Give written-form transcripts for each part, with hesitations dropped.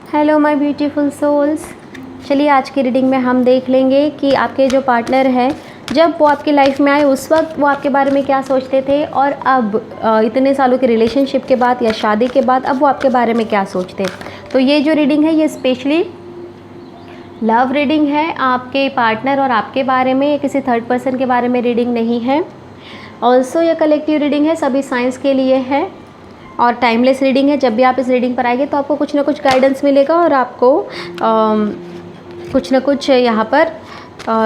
Hello my beautiful souls. चलिए आज की रीडिंग में हम देख लेंगे कि आपके जो पार्टनर हैं, जब वो आपकी लाइफ में आए उस वक्त वो आपके बारे में क्या सोचते थे, और अब इतने सालों के रिलेशनशिप के बाद या शादी के बाद अब वो आपके बारे में क्या सोचते हैं। तो ये जो रीडिंग है ये स्पेशली लव रीडिंग है, आपके पार्टनर और आपके बारे में, किसी थर्ड पर्सन के बारे में रीडिंग नहीं है। ऑल्सो ये कलेक्टिव रीडिंग है, सभी साइंस के लिए है और टाइमलेस रीडिंग है। जब भी आप इस रीडिंग पर आएंगे तो आपको कुछ ना कुछ गाइडेंस मिलेगा और आपको कुछ ना कुछ यहाँ पर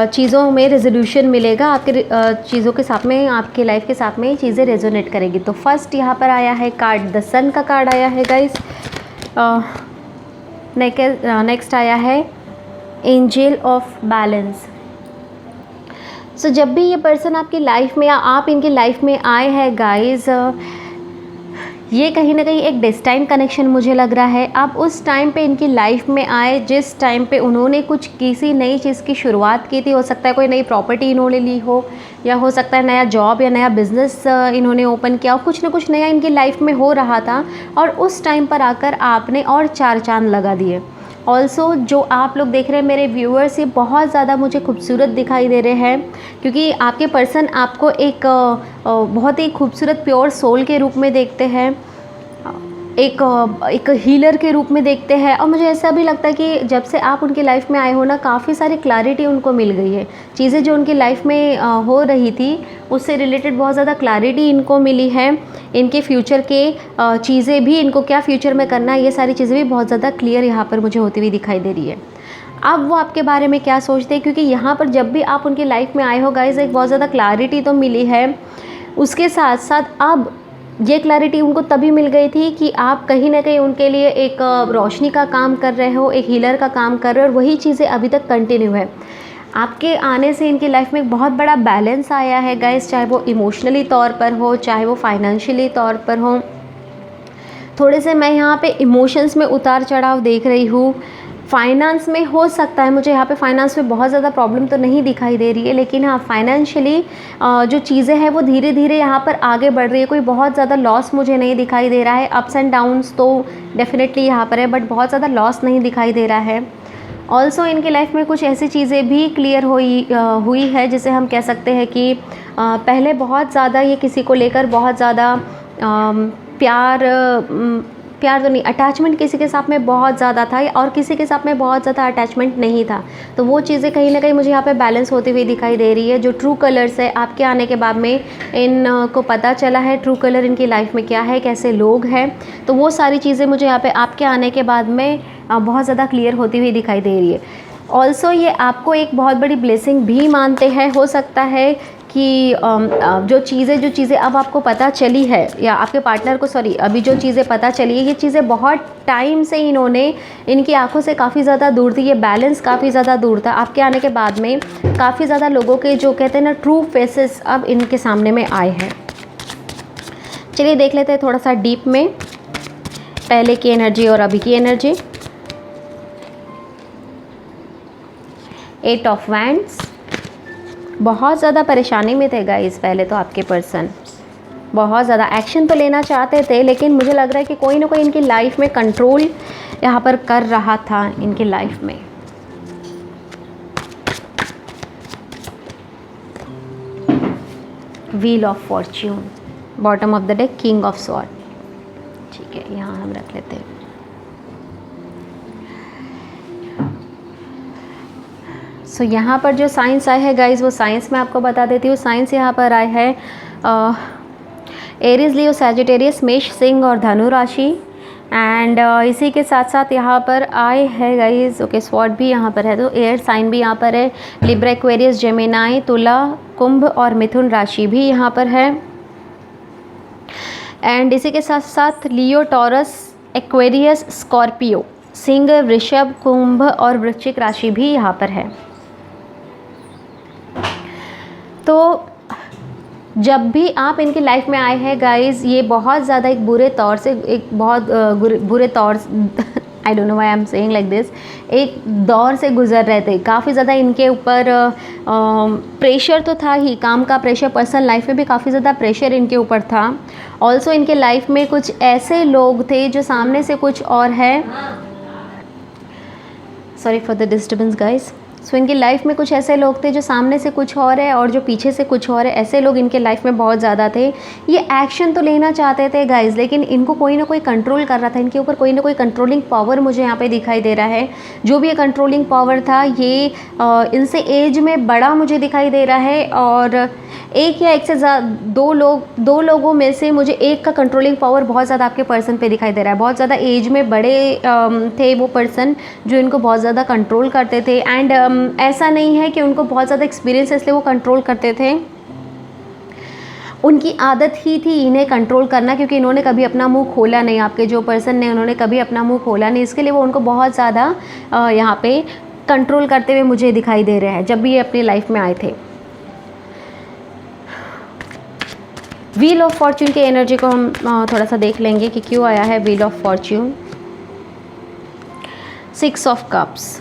चीज़ों में रेजोल्यूशन मिलेगा। आपके चीज़ों के साथ में, आपके लाइफ के साथ में चीज़ें रेजोनेट करेगी। तो फर्स्ट यहाँ पर आया है कार्ड, द सन का कार्ड आया है गाइस। नेक्स्ट आया है एंजल ऑफ बैलेंस। सो जब भी ये पर्सन आपकी लाइफ में या आप इनकी लाइफ में आए हैं गाइस, ये कहीं ना कहीं एक डेस्टाइन कनेक्शन मुझे लग रहा है। आप उस टाइम पे इनकी लाइफ में आए जिस टाइम पे उन्होंने कुछ किसी नई चीज़ की शुरुआत की थी। हो सकता है कोई नई प्रॉपर्टी इन्होंने ली हो, या हो सकता है नया जॉब या नया बिजनेस इन्होंने ओपन किया हो। कुछ ना कुछ नया इनकी लाइफ में हो रहा था और उस टाइम पर आकर आपने और चार चांद लगा दिए। ऑल्सो जो आप लोग देख रहे हैं मेरे व्यूअर्स, ये बहुत ज़्यादा मुझे खूबसूरत दिखाई दे रहे हैं, क्योंकि आपके पर्सन आपको एक बहुत ही खूबसूरत प्योर सोल के रूप में देखते हैं, एक हीलर के रूप में देखते हैं। और मुझे ऐसा भी लगता है कि जब से आप उनकी लाइफ में आए हो ना, काफ़ी सारी क्लैरिटी उनको मिल गई है। चीज़ें जो उनकी लाइफ में हो रही थी उससे रिलेटेड बहुत ज़्यादा क्लैरिटी इनको मिली है। इनके फ्यूचर के चीज़ें भी, इनको क्या फ्यूचर में करना है, ये सारी चीज़ें भी बहुत ज़्यादा क्लियर यहाँ पर मुझे होती हुई दिखाई दे रही है। अब वो आपके बारे में क्या सोचते हैं, क्योंकि यहाँ पर जब भी आप उनकी लाइफ में आए हो गाइस, एक बहुत ज़्यादा क्लैरिटी तो मिली है। उसके साथ साथ अब ये क्लैरिटी उनको तभी मिल गई थी कि आप कहीं ना कहीं उनके लिए एक रोशनी का काम कर रहे हो, एक हीलर का काम कर रहे हो, और वही चीज़ें अभी तक कंटिन्यू है। आपके आने से इनकी लाइफ में एक बहुत बड़ा बैलेंस आया है गाइस, चाहे वो इमोशनली तौर पर हो, चाहे वो फाइनेंशियली तौर पर हो। थोड़े से मैं यहाँ पे इमोशंस में उतार चढ़ाव देख रही हूँ। फाइनेंस में हो सकता है, मुझे यहाँ पे फाइनेंस में बहुत ज़्यादा प्रॉब्लम तो नहीं दिखाई दे रही है, लेकिन हाँ फाइनेंशियली जो चीज़ें हैं वो धीरे धीरे यहाँ पर आगे बढ़ रही है। कोई बहुत ज़्यादा लॉस मुझे नहीं दिखाई दे रहा है। अप्स एंड डाउन्स तो डेफिनेटली यहाँ पर है, बट बहुत ज़्यादा लॉस नहीं दिखाई दे रहा है। ऑल्सो इनकी लाइफ में कुछ ऐसी चीज़ें भी क्लियर हुई है, जिसे हम कह सकते हैं कि पहले बहुत ज़्यादा ये किसी को लेकर बहुत ज़्यादा प्यार तो नहीं, अटैचमेंट किसी के साथ में बहुत ज़्यादा था, और किसी के साथ में बहुत ज़्यादा अटैचमेंट नहीं था। तो वो चीज़ें कहीं ना कहीं मुझे यहाँ पे बैलेंस होती हुई दिखाई दे रही है। जो ट्रू कलर्स है, आपके आने के बाद में इन को पता चला है ट्रू कलर इनकी लाइफ में क्या है, कैसे लोग हैं। तो वो सारी चीज़ें मुझे यहाँ पे आपके आने के बाद में बहुत ज़्यादा क्लियर होती हुई दिखाई दे रही है। ऑल्सो ये आपको एक बहुत बड़ी ब्लेसिंग भी मानते हैं। हो सकता है कि जो चीज़ें अब आपको पता चली है, या आपके पार्टनर को अभी जो चीज़ें पता चली है, ये चीज़ें बहुत टाइम से इन्होंने, इनकी आंखों से काफ़ी ज़्यादा दूर थी, ये बैलेंस काफ़ी ज़्यादा दूर था। आपके आने के बाद में काफ़ी ज़्यादा लोगों के जो कहते हैं ना ट्रू फेसेस अब इनके सामने में आए हैं। चलिए देख लेते हैं थोड़ा सा डीप में पहले की एनर्जी और अभी की एनर्जी। 8 of wands. बहुत ज़्यादा परेशानी में थे गाइस पहले तो आपके पर्सन, बहुत ज़्यादा एक्शन तो लेना चाहते थे, लेकिन मुझे लग रहा है कि कोई ना कोई इनकी लाइफ में कंट्रोल यहाँ पर कर रहा था इनकी लाइफ में। Wheel of Fortune, bottom of the deck king of sword. ठीक है, यहाँ हम रख लेते हैं। सो यहाँ पर जो साइंस आए हैं गाइज, वो साइंस मैं आपको बता देती हूँ। साइंस यहाँ पर आए हैं एरीज, लियो, सैजिटेरियस, मेष, सिंह और धनु राशि। एंड इसी के साथ साथ यहाँ पर आए हैं गाइज, ओके स्वॉर्ड भी यहाँ पर है, तो एयर साइन भी यहाँ पर है। लिब्रा, एक्वेरियस, जेमिनाई, तुला, कुंभ और मिथुन राशि भी यहाँ पर है। एंड इसी के साथ साथ लियो, टॉरस, एक्वेरियस, स्कॉर्पियो, सिंह, वृषभ, कुंभ और वृश्चिक राशि भी यहाँ पर है। तो जब भी आप इनकी लाइफ में आए हैं गाइस, ये बहुत ज़्यादा एक बुरे तौर से, एक बहुत बुरे तौर I don't know why I am saying like this, एक दौर से गुजर रहे थे। काफ़ी ज़्यादा इनके ऊपर प्रेशर तो था ही, काम का प्रेशर, पर्सनल लाइफ में भी काफ़ी ज़्यादा प्रेशर इनके ऊपर था। ऑल्सो इनके लाइफ में कुछ ऐसे लोग थे जो सामने से कुछ और है sorry for the disturbance guys. So इनकी लाइफ में कुछ ऐसे लोग थे जो सामने से कुछ और है और जो पीछे से कुछ और है, ऐसे लोग इनके लाइफ में बहुत ज़्यादा थे। ये एक्शन तो लेना चाहते थे गाइस, लेकिन इनको कोई ना कोई कंट्रोल कर रहा था, इनके ऊपर कोई ना कोई कंट्रोलिंग पावर मुझे यहाँ पे दिखाई दे रहा है। जो भी ये कंट्रोलिंग पावर था ये इनसे एज में बड़ा मुझे दिखाई दे रहा है, और एक या एक से दो लोगों में से मुझे एक का कंट्रोलिंग पावर बहुत ज़्यादा आपके पर्सन पे दिखाई दे रहा है। बहुत ज़्यादा एज में बड़े थे वो पर्सन जो इनको बहुत ज़्यादा कंट्रोल करते थे। एंड ऐसा नहीं है कि उनको बहुत ज़्यादा एक्सपीरियंस है इसलिए वो कंट्रोल करते थे, उनकी आदत ही थी इन्हें कंट्रोल करना, क्योंकि इन्होंने कभी अपना मुंह खोला नहीं। आपके जो पर्सन ने, उन्होंने कभी अपना मुंह खोला नहीं, इसके लिए वो उनको बहुत ज़्यादा यहाँ पे कंट्रोल करते हुए मुझे दिखाई दे रहे हैं जब भी ये अपनी लाइफ में आए थे। व्हील ऑफ फॉर्च्यून की एनर्जी को हम थोड़ा सा देख लेंगे कि क्यों आया है wheel of Fortune. 6 of cups.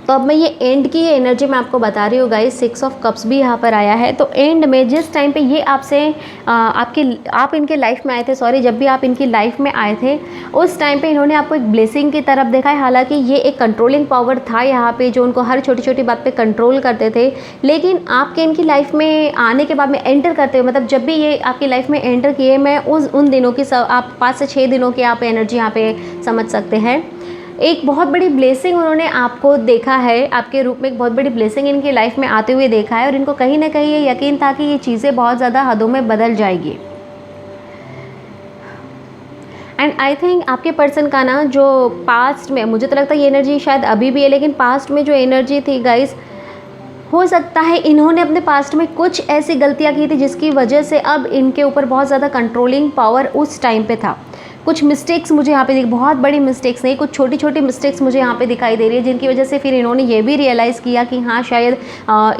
तो अब मैं ये एंड की एनर्जी मैं आपको बता रही हूँ गाइस। 6 ऑफ कप्स भी यहाँ पर आया है। तो एंड में जिस टाइम पे ये आपसे आप इनके लाइफ में आए थे, सॉरी, जब भी आप इनकी लाइफ में आए थे उस टाइम पे इन्होंने आपको एक ब्लेसिंग की तरफ देखा है। हालांकि ये एक कंट्रोलिंग पावर था यहाँ पे जो उनको हर छोटी छोटी बात पे कंट्रोल करते थे, लेकिन आपके इनकी लाइफ में आने के बाद में एंटर करते हुए, मतलब जब भी ये आपकी लाइफ में एंटर किए, मैं उन दिनों की आप 5 से 6 दिनों की आप एनर्जी यहाँ पे समझ सकते हैं। एक बहुत बड़ी ब्लेसिंग उन्होंने आपको देखा है, आपके रूप में एक बहुत बड़ी ब्लेसिंग इनकी लाइफ में आते हुए देखा है, और इनको कहीं ना कहीं ये यकीन था कि ये चीज़ें बहुत ज़्यादा हदों में बदल जाएगी। एंड आई थिंक आपके पर्सन का ना जो पास्ट में, मुझे तो लगता है ये एनर्जी शायद अभी भी है, लेकिन पास्ट में जो एनर्जी थी गाइस, हो सकता है इन्होंने अपने पास्ट में कुछ ऐसी गलतियां की थी जिसकी वजह से अब इनके ऊपर बहुत ज़्यादा कंट्रोलिंग पावर उस टाइम पे था। कुछ मिस्टेक्स मुझे यहाँ पे बहुत बड़ी मिस्टेक्स नहीं, कुछ छोटी छोटी मिस्टेक्स मुझे यहाँ पे दिखाई दे रही है, जिनकी वजह से फिर इन्होंने ये भी रियलाइज़ किया कि हाँ शायद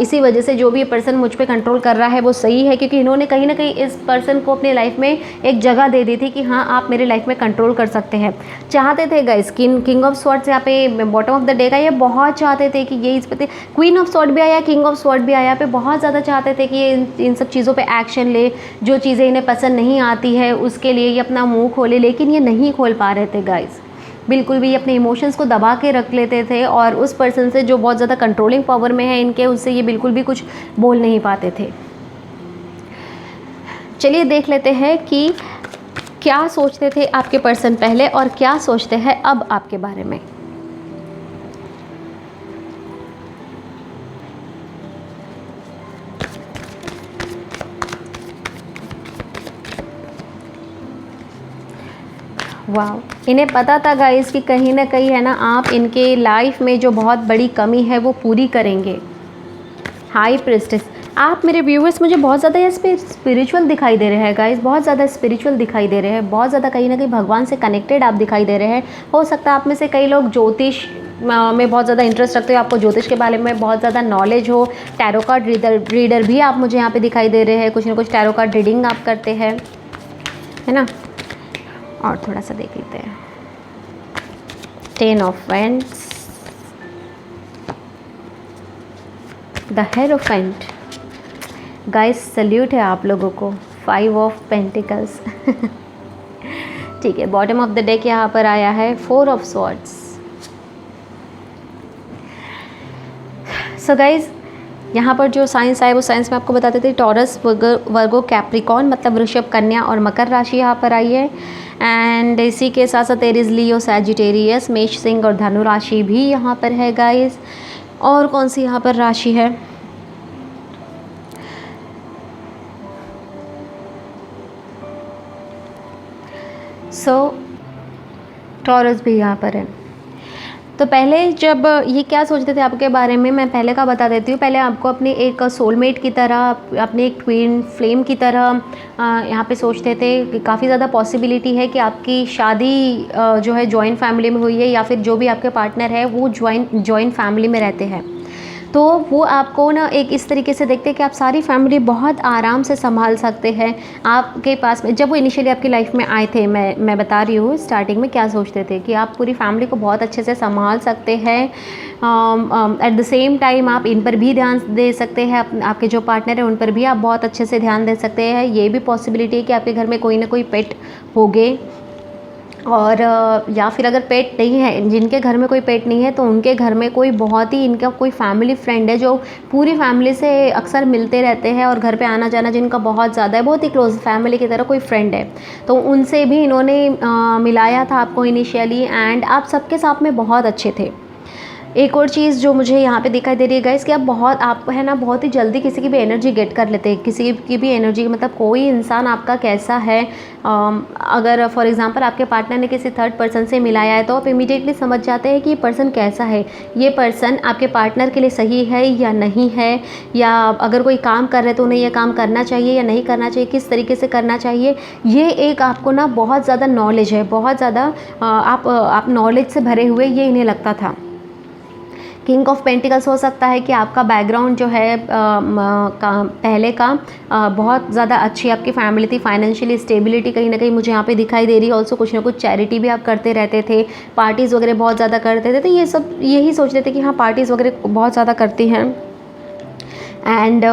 इसी वजह से जो भी ये पर्सन मुझ पे कंट्रोल कर रहा है वो सही है, क्योंकि इन्होंने कहीं ना कहीं इस पर्सन को अपनी लाइफ में एक जगह दे दी थी कि हाँ आप मेरी लाइफ में कंट्रोल कर सकते हैं। चाहते थे गाइस, किंग ऑफ स्वॉर्ड्स यहाँ पे बॉटम ऑफ द डे का, ये बहुत चाहते थे कि ये इस पर, क्वीन ऑफ स्वॉर्ड भी आया, किंग ऑफ स्वॉर्ड भी आया, यहाँ पे बहुत ज़्यादा चाहते थे कि ये इन सब चीज़ों पर एक्शन ले, जो चीज़ें इन्हें पसंद नहीं आती है उसके लिए ये अपना मुँह खोले, लेकिन ये नहीं खोल पा रहे थे गाइस। बिल्कुल भी अपने इमोशंस को दबा के रख लेते थे, और उस पर्सन से जो बहुत ज़्यादा कंट्रोलिंग पावर में है इनके, उससे ये बिल्कुल भी कुछ बोल नहीं पाते थे। चलिए देख लेते हैं कि क्या सोचते थे आपके पर्सन पहले और क्या सोचते हैं अब आपके बारे में। वाह, इन्हें पता था गाइस कि कहीं ना कहीं है ना आप इनके लाइफ में जो बहुत बड़ी कमी है वो पूरी करेंगे। हाई प्रिस्टेस, आप मेरे व्यूअर्स मुझे बहुत ज़्यादा इस पे स्पिरिचुअल दिखाई दे रहे हैं गाइस, बहुत ज़्यादा स्पिरिचुअल दिखाई दे रहे हैं, बहुत ज़्यादा कहीं ना कहीं भगवान से कनेक्टेड आप दिखाई दे रहे हैं। हो सकता है आप में से कई लोग ज्योतिष में बहुत ज़्यादा इंटरेस्ट रखते हो, आपको ज्योतिष के बारे में बहुत ज़्यादा नॉलेज हो। टैरो कार्ड रीडर भी आप मुझे यहाँ पे दिखाई दे रहे हैं, कुछ ना कुछ टैरो कार्ड रीडिंग आप करते हैं, है ना। और थोड़ा सा देख लेते हैं। 10 of wands, the hierophant, guys salute है आप लोगों को। 5 ऑफ पेंटिकल्स ठीक है। बॉटम ऑफ द डेक यहाँ पर आया है 4 ऑफ स्वॉर्ड्स। सो गाइस यहाँ पर जो साइंस आए वो साइंस में आपको बताते थे। टॉरस, वर्गो, कैप्रिकॉन मतलब वृषभ, कन्या और मकर राशि यहाँ पर आई है। एंड इसी के साथ साथ एरीज, लियो, सैजिटेरियस, मेष, सिंह और धनु राशि भी यहाँ पर है गाइस। और कौन सी यहाँ पर राशि है, टॉरस भी यहाँ पर है। तो पहले जब ये क्या सोचते थे आपके बारे में, मैं पहले का बता देती हूँ। पहले आपको अपनी एक सोलमेट की तरह, अपनी एक ट्विन फ्लेम की तरह यहाँ पे सोचते थे कि काफ़ी ज़्यादा पॉसिबिलिटी है कि आपकी शादी जो है जॉइंट फैमिली में हुई है, या फिर जो भी आपके पार्टनर है वो जॉइंट फैमिली में रहते हैं। तो वो आपको ना एक इस तरीके से देखते हैं कि आप सारी फैमिली बहुत आराम से संभाल सकते हैं। आपके पास में जब वो इनिशियली आपकी लाइफ में आए थे, मैं बता रही हूँ स्टार्टिंग में क्या सोचते थे कि आप पूरी फैमिली को बहुत अच्छे से संभाल सकते हैं। एट द सेम टाइम आप इन पर भी ध्यान दे सकते हैं, आपके जो पार्टनर है उन पर भी आप बहुत अच्छे से ध्यान दे सकते हैं। ये भी पॉसिबिलिटी है कि आपके घर में कोई ना कोई पेट होगे। और या फिर अगर पेट नहीं है, जिनके घर में कोई पेट नहीं है, तो उनके घर में कोई बहुत ही इनका कोई फैमिली फ्रेंड है जो पूरी फैमिली से अक्सर मिलते रहते हैं और घर पे आना जाना जिनका बहुत ज़्यादा है, बहुत ही क्लोज फैमिली की तरह कोई फ्रेंड है, तो उनसे भी इन्होंने मिलाया था आपको इनिशियली, एंड आप सबके साथ में बहुत अच्छे थे। एक और चीज़ जो मुझे यहाँ पे दिखाई दे रही है गाइस, कि आप है ना बहुत ही जल्दी किसी की भी एनर्जी गेट कर लेते हैं, किसी की भी एनर्जी, मतलब कोई इंसान आपका कैसा है, अगर फॉर एग्जांपल आपके पार्टनर ने किसी थर्ड पर्सन से मिलाया है तो आप इमीडिएटली समझ जाते हैं कि ये पर्सन कैसा है, ये पर्सन आपके पार्टनर के लिए सही है या नहीं है, या अगर कोई काम कर रहे तो उन्हें यह काम करना चाहिए या नहीं करना चाहिए, किस तरीके से करना चाहिए। ये एक आपको ना बहुत ज़्यादा नॉलेज है, बहुत ज़्यादा आप नॉलेज से भरे हुए ये इन्हें लगता था। किंग ऑफ पेंटिकल्स हो सकता है कि आपका बैकग्राउंड जो है पहले का बहुत ज़्यादा अच्छी आपकी फैमिली थी, फाइनेंशियली स्टेबिलिटी कहीं ना कहीं मुझे यहाँ पे दिखाई दे रही है। ऑल्सो कुछ ना कुछ चैरिटी भी आप करते रहते थे, पार्टीज़ वगैरह बहुत ज़्यादा करते थे, तो ये सब यही सोचते थे कि हाँ पार्टीज़ वगैरह बहुत ज़्यादा करती हैं, एंड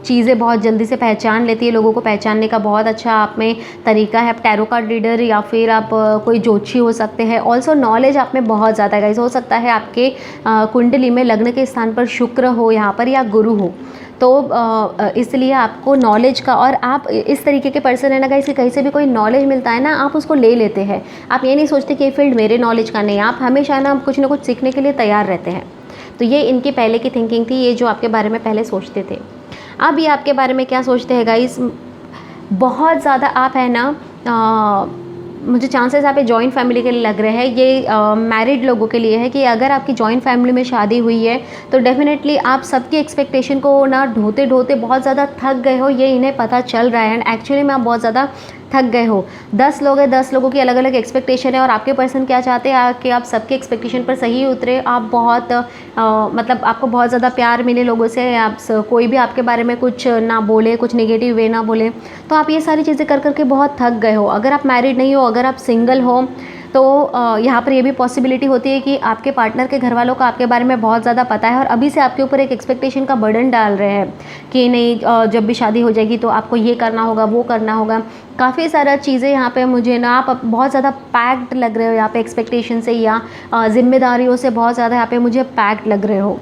चीज़ें बहुत जल्दी से पहचान लेती है, लोगों को पहचानने का बहुत अच्छा आप में तरीका है। आप टैरो कार्ड रीडर या फिर आप कोई ज्योतिषी हो सकते हैं। ऑल्सो नॉलेज आप में बहुत ज़्यादा गाइस, हो सकता है आपके कुंडली में लग्न के स्थान पर शुक्र हो यहाँ पर या गुरु हो, तो इसलिए आपको नॉलेज का, और आप इस तरीके के पर्सन है ना गाइस कि कहीं से भी कोई नॉलेज मिलता है ना आप उसको ले लेते हैं। आप ये नहीं सोचते कि ये फील्ड मेरे नॉलेज का नहीं, आप हमेशा ना कुछ सीखने के लिए तैयार रहते हैं। तो ये इनकी पहले की थिंकिंग थी, ये जो आपके बारे में पहले सोचते थे। अब ये आपके बारे में क्या सोचते हैं गाइस, बहुत ज़्यादा आप है ना मुझे चांसेस यहाँ पे जॉइंट फैमिली के लिए लग रहे हैं। ये मैरिड लोगों के लिए है कि अगर आपकी जॉइंट फैमिली में शादी हुई है तो डेफिनेटली आप सबकी एक्सपेक्टेशन को ना ढोते ढोते बहुत ज़्यादा थक गए हो, ये इन्हें पता चल रहा है, एंड एक्चुअली में आप बहुत ज़्यादा थक गए हो। 10 लोग हैं, 10 लोगों की अलग अलग एक्सपेक्टेशन है, और आपके पर्सन क्या चाहते हैं कि आप सबके एक्सपेक्टेशन पर सही उतरे। आप बहुत मतलब आपको बहुत ज़्यादा प्यार मिले लोगों से, आप कोई भी आपके बारे में कुछ ना बोले, कुछ नेगेटिव वे ना बोले, तो आप ये सारी चीज़ें कर करके बहुत थक गए हो। अगर आप मैरिड नहीं हो, अगर आप सिंगल हो, तो यहाँ पर ये भी पॉसिबिलिटी होती है कि आपके पार्टनर के घर वालों को आपके बारे में बहुत ज़्यादा पता है और अभी से आपके ऊपर एक एक्सपेक्टेशन का बर्डन डाल रहे हैं कि नहीं जब भी शादी हो जाएगी तो आपको ये करना होगा, वो करना होगा। काफ़ी सारा चीज़ें यहाँ पे मुझे ना आप बहुत ज़्यादा पैक्ड लग रहे हो यहाँ पे एक्सपेक्टेशन से, या जिम्मेदारियों से बहुत ज़्यादा यहाँ पे मुझे पैक्ड लग रहे हो।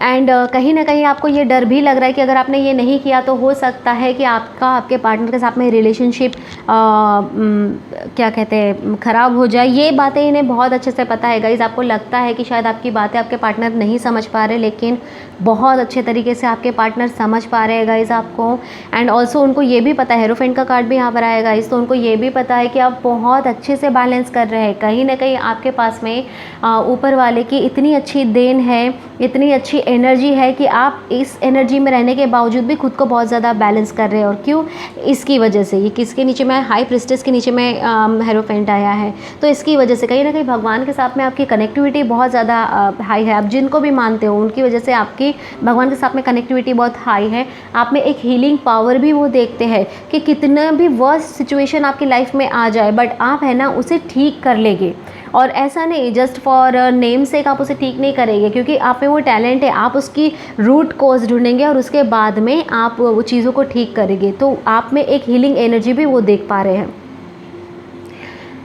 एंड कहीं ना कहीं आपको ये डर भी लग रहा है कि अगर आपने ये नहीं किया तो हो सकता है कि आपके पार्टनर के साथ में रिलेशनशिप क्या कहते हैं ख़राब हो जाए। ये बातें इन्हें बहुत अच्छे से पता है गाइज़। आपको लगता है कि शायद आपकी बातें आपके पार्टनर नहीं समझ पा रहे, लेकिन बहुत अच्छे तरीके से आपके पार्टनर समझ पा रहे हैं गाइज़ आपको। एंड ऑल्सो उनको ये भी पता है, हेरोफेंट का कार्ड भी यहाँ पर आएगा गाइज़, तो उनको ये भी पता है कि आप बहुत अच्छे से बैलेंस कर रहे हैं। कहीं ना कहीं आपके पास में ऊपर वाले की इतनी अच्छी देन है, इतनी अच्छी एनर्जी है कि आप इस एनर्जी में रहने के बावजूद भी खुद को बहुत ज़्यादा बैलेंस कर रहे हैं। और क्यों? इसकी वजह से। ये किसके नीचे में? हाई प्रिस्टेस के नीचे में हेरोफेंट आया है, तो इसकी वजह से कहीं ना कहीं भगवान के साथ में आपकी कनेक्टिविटी बहुत ज़्यादा हाई है। आप जिनको भी मानते हो उनकी वजह से आपकी भगवान के साथ में कनेक्टिविटी बहुत हाई है। आप में एक हीलिंग पावर भी वो देखते हैं कि कितना भी वर्स्ट सिचुएशन आपकी लाइफ में आ जाए, बट आप है ना उसे ठीक कर लेंगे। और ऐसा नहीं जस्ट फॉर नेम से आप उसे ठीक नहीं करेंगे, क्योंकि आप में वो टैलेंट है। आप उसकी रूट कॉज ढूंढेंगे और उसके बाद में आप वो चीज़ों को ठीक करेंगे। तो आप में एक हीलिंग एनर्जी भी वो देख पा रहे हैं।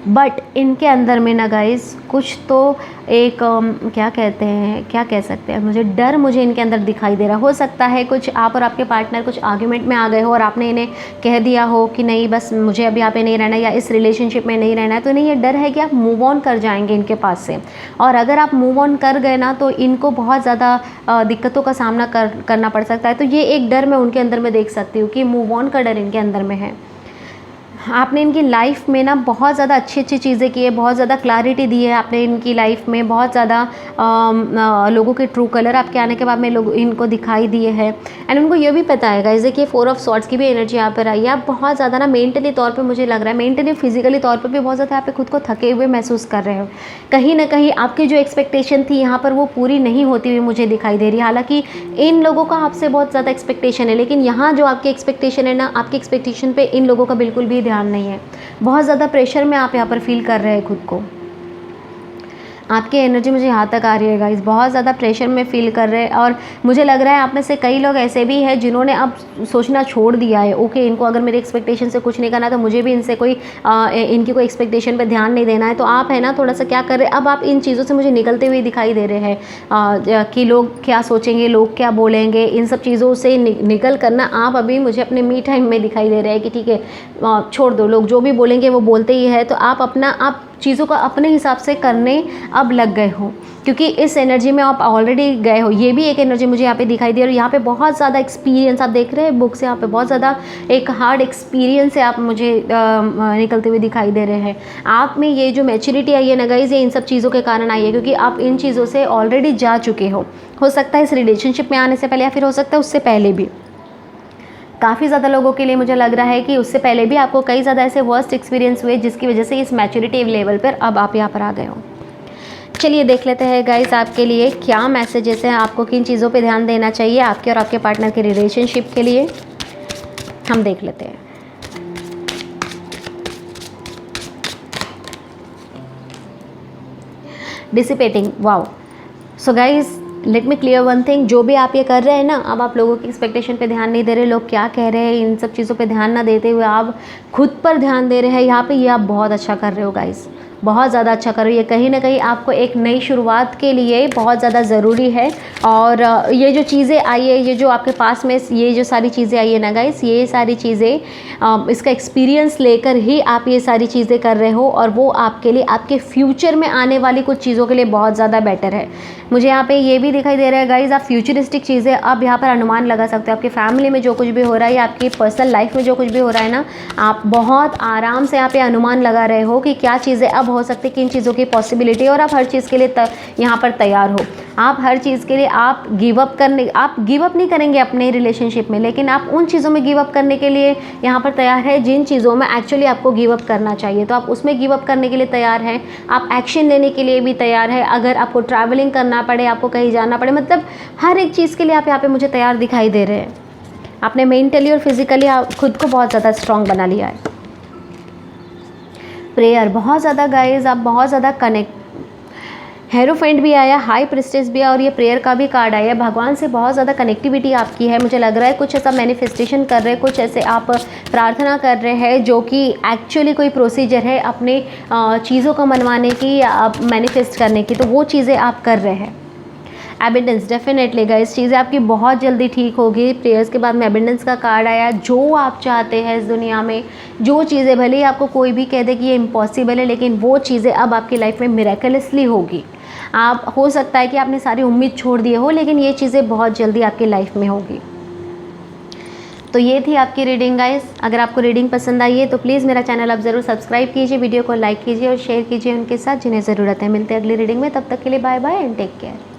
बट इनके अंदर में ना गाइस कुछ तो एक क्या कहते हैं, क्या कह सकते हैं, मुझे डर मुझे इनके अंदर दिखाई दे रहा। हो सकता है कुछ आप और आपके पार्टनर कुछ आर्ग्यूमेंट में आ गए हो और आपने इन्हें कह दिया हो कि नहीं बस मुझे अभी यहाँ पे नहीं रहना, या इस रिलेशनशिप में नहीं रहना है। तो इन्हें ये डर है कि आप मूव ऑन कर जाएंगे इनके पास से, और अगर आप मूव ऑन कर गए ना तो इनको बहुत ज़्यादा दिक्कतों का सामना करना पड़ सकता है। तो ये एक डर मैं उनके अंदर में देख सकती हूँ कि मूव ऑन का डर इनके अंदर में है। आपने इनकी लाइफ में ना बहुत ज़्यादा अच्छी अच्छी चीज़ें की है, बहुत ज़्यादा क्लैरिटी दी है आपने इनकी लाइफ में, बहुत ज़्यादा लोगों के ट्रू कलर आपके आने के बाद में लोग इनको दिखाई दिए हैं। एंड उनको ये भी पता है गाइस कि 4 ऑफ सॉर्ड्स की भी एनर्जी यहाँ पर आई है। आप बहुत ज़्यादा ना मेंटली तौर पे मुझे लग रहा है, मेंटली फिजिकली तौर पर भी बहुत ज़्यादा यहाँ पे खुद को थके हुए महसूस कर रहे हो। कहीं ना कहीं आपकी जो एक्सपेक्टेशन थी यहाँ पर वो पूरी नहीं होती हुई मुझे दिखाई दे रही है। हालाँकि इन लोगों का आपसे बहुत ज़्यादा एक्सपेक्टेशन है, लेकिन यहाँ जो आपकी एक्सपेक्टेशन है ना, आपकी एक्सपेक्टेशन पर इन लोगों का बिल्कुल भी ध्यान नहीं है। बहुत ज़्यादा प्रेशर में आप यहाँ पर फील कर रहे हैं खुद को। आपकी एनर्जी मुझे यहाँ तक आ रही है गाइस, बहुत ज़्यादा प्रेशर में फील कर रहे हैं। और मुझे लग रहा है आप में से कई लोग ऐसे भी हैं जिन्होंने अब सोचना छोड़ दिया है, ओके इनको अगर मेरे एक्सपेक्टेशन से कुछ नहीं करना तो मुझे भी इनसे कोई इनकी कोई एक्सपेक्टेशन पे ध्यान नहीं देना है। तो आप है ना थोड़ा सा क्या कर रहे हैं, अब आप इन चीज़ों से मुझे निकलते हुए दिखाई दे रहे हैं कि लोग क्या सोचेंगे, लोग क्या बोलेंगे, इन सब चीज़ों से निकल करना आप अभी मुझे अपने मी टाइम में दिखाई दे रहे हैं कि ठीक है छोड़ दो, लोग जो भी बोलेंगे वो बोलते ही है। तो आप चीज़ों को अपने हिसाब से करने अब लग गए हो, क्योंकि इस एनर्जी में आप ऑलरेडी गए हो। ये भी एक एनर्जी मुझे यहाँ पे दिखाई दे रही है। यहाँ पे बहुत ज़्यादा एक्सपीरियंस आप देख रहे हैं बुक से, यहाँ पे बहुत ज़्यादा एक हार्ड एक्सपीरियंस से आप मुझे निकलते हुए दिखाई दे रहे हैं। आप में ये जो मैच्योरिटी आई है ना गाइस, ये इन सब चीज़ों के कारण आई है, क्योंकि आप इन चीज़ों से ऑलरेडी जा चुके हो सकता है इस रिलेशनशिप में आने से पहले, या फिर हो सकता है उससे पहले भी। काफ़ी ज़्यादा लोगों के लिए मुझे लग रहा है कि उससे पहले भी आपको कई ज़्यादा ऐसे वर्स्ट एक्सपीरियंस हुए जिसकी वजह से इस मैच्योरिटी लेवल पर अब आप यहाँ पर आ गए हो। चलिए देख लेते हैं गाइस आपके लिए क्या मैसेजेस हैं, आपको किन चीज़ों पे ध्यान देना चाहिए आपके और आपके पार्टनर के रिलेशनशिप के लिए, हम देख लेते हैं। Dissipating, wow. So guys let me clear one thing, जो भी आप ये कर रहे हैं ना, अब आप लोगों की एक्सपेक्टेशन पे ध्यान नहीं दे रहे, लोग क्या कह रहे हैं इन सब चीज़ों पे ध्यान ना देते हुए आप खुद पर ध्यान दे रहे हैं यहाँ पे, ये आप बहुत अच्छा कर रहे हो गाइस, बहुत ज़्यादा अच्छा कर रही है। कहीं ना कहीं आपको एक नई शुरुआत के लिए बहुत ज़्यादा ज़रूरी है। और ये जो चीज़ें आई है, ये जो आपके पास में ये जो सारी चीज़ें आई है ना गाइस, ये सारी चीज़ें इसका एक्सपीरियंस लेकर ही आप ये सारी चीज़ें कर रहे हो, और वो आपके लिए आपके फ्यूचर में आने वाली कुछ चीज़ों के लिए बहुत ज़्यादा बेटर है। मुझे यहाँ पे ये भी दिखाई दे रहा है गाइस, आप फ्यूचरिस्टिक चीज़ें अब यहाँ पर अनुमान लगा सकते हो। आपकी फैमिली में जो कुछ भी हो रहा है या आपकी पर्सनल लाइफ में जो कुछ भी हो रहा है ना, आप बहुत आराम से यहाँ पे अनुमान लगा रहे हो कि क्या चीज़ें अब हो सकती है, किन चीज़ों की पॉसिबिलिटी, और आप हर चीज़ के लिए यहाँ पर तैयार हो। आप हर चीज़ के लिए आप गिव अप नहीं करेंगे अपने रिलेशनशिप में, लेकिन आप उन चीज़ों में गिव अप करने के लिए यहाँ पर तैयार है जिन चीज़ों में एक्चुअली आपको गिव अप करना चाहिए, तो आप उसमें गिव अप करने के लिए तैयार हैं। आप एक्शन लेने के लिए भी तैयार है, अगर आपको ट्रैवलिंग करना पड़े, आपको कहीं जाना पड़े, मतलब हर एक चीज़ के लिए आप यहाँ पे मुझे तैयार दिखाई दे रहे हैं। आपने मेंटली और फिजिकली खुद को बहुत ज़्यादा स्ट्रॉन्ग बना लिया है। प्रेयर, बहुत ज़्यादा गाइज आप बहुत ज़्यादा कनेक्ट, हेरोफेंट भी आया, हाई प्रिस्टेस भी आया, और ये प्रेयर का भी कार्ड आया। भगवान से बहुत ज़्यादा कनेक्टिविटी आपकी है, मुझे लग रहा है कुछ ऐसा मैनिफेस्टेशन कर रहे हैं, कुछ ऐसे आप प्रार्थना कर रहे हैं जो कि एक्चुअली कोई प्रोसीजर है अपने चीज़ों को मनवाने की या मैनिफेस्ट करने की, तो वो चीज़ें आप कर रहे हैं। एबिडेंस, डेफिनेटली गाइस चीज़ें आपकी बहुत जल्दी ठीक होगी। प्रेयर्स के बाद में एबिडेंस का कार्ड आया, जो आप चाहते हैं इस दुनिया में, जो चीज़ें भले ही आपको कोई भी कह दे कि ये इम्पॉसिबल है, लेकिन वो चीज़ें अब आपकी लाइफ में मिरेकलसली होगी। आप, हो सकता है कि आपने सारी उम्मीद छोड़ दिए हो, लेकिन ये चीज़ें बहुत जल्दी आपकी लाइफ में होगी। तो ये थी आपकी रीडिंग गाइस। अगर आपको रीडिंग पसंद आई है तो प्लीज़ मेरा चैनल आप ज़रूर सब्सक्राइब कीजिए, वीडियो को लाइक कीजिए और शेयर कीजिए उनके साथ जिन्हें ज़रूरत है। मिलते हैं अगली रीडिंग में, तब तक के लिए bye bye and take care.